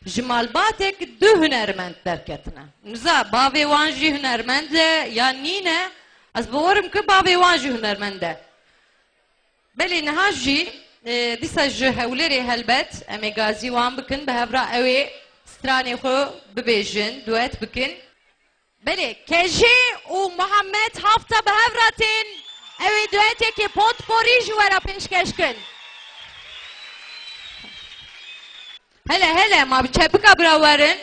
Jimalbatek du hünermend derketine. Nza bavê wan jî hünermend e ya nîne ez biwerim ki bavê wan jî hünermend e. Belê niha jî dîsa ji hewlêrê helbet em ê gazî wan bikin bi hevra ew ê stranê xwe bibêjin, duet bikin. Belê Kejê û Muhammed hafta bi hevra tên ew ê duetekê potporî ji we re pêşkeş kin. Hele ma bi çepika bira werin.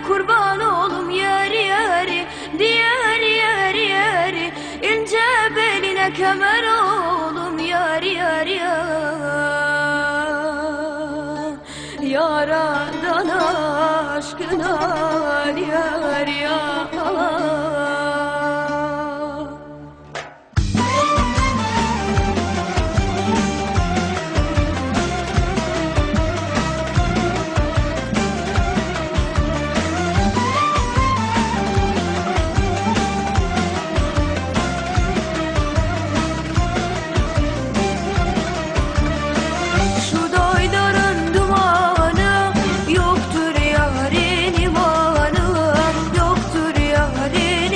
Kurban oğlum yeri yeri, diğer yeri yeri, ince beline kemer oğlum yeri yeri yaradan aşkına yeri yeri. Yoktur yarin imanı, yoktur yarin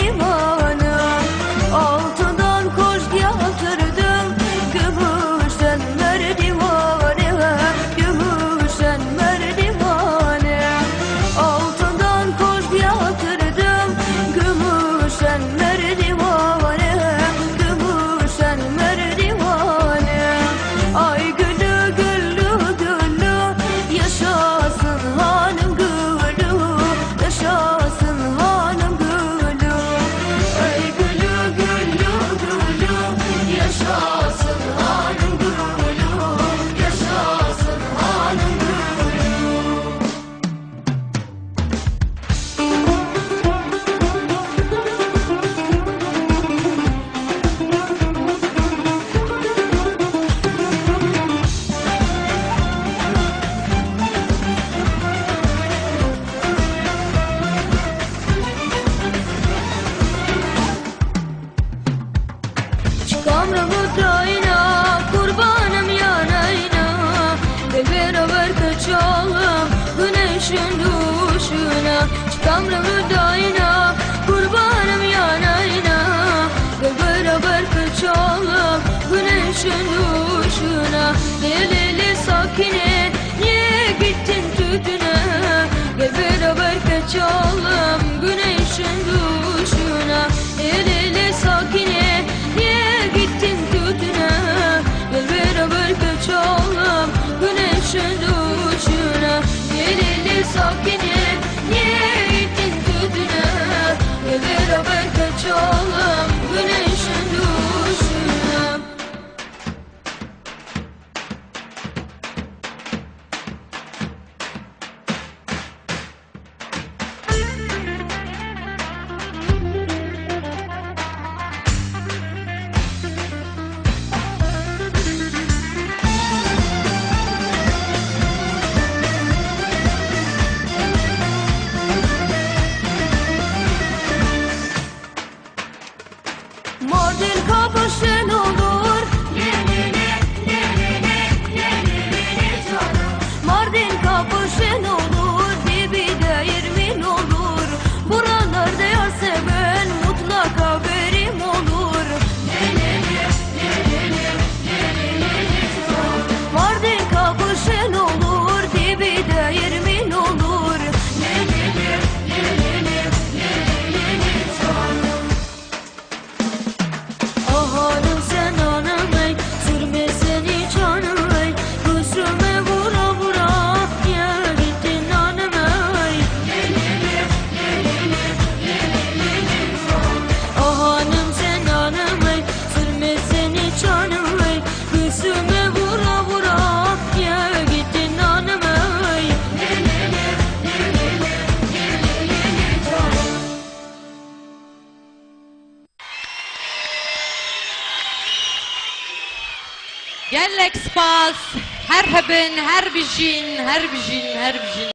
Lelele sakine niye gittin tütüne? Gel beraber kaçalım güneşin duşuna. Lelele sakine niye gittin tütüne? Gel beraber kaçalım güneşin duşuna. Lelele sakine niye gittin tütüne? Gel beraber kaçalım güneşin duşuna. Mardin kabuşun olur. Mardin kabuşun olur. Dibi değirmin olur. Buralarda yar seven mutlaka verim olur. Mardin kabuşun olur. Dibi değirmin olur. Ahanım sen anam ey, sürme seni canım ey, gözüme vura vura, ya gittin anam ey. Ahanım sen anam ey, sürme seni canım ey, gözüme vura vura, ya gittin anam ey. Gellek spas, her hebin, her bijin, her bijin, her bijin.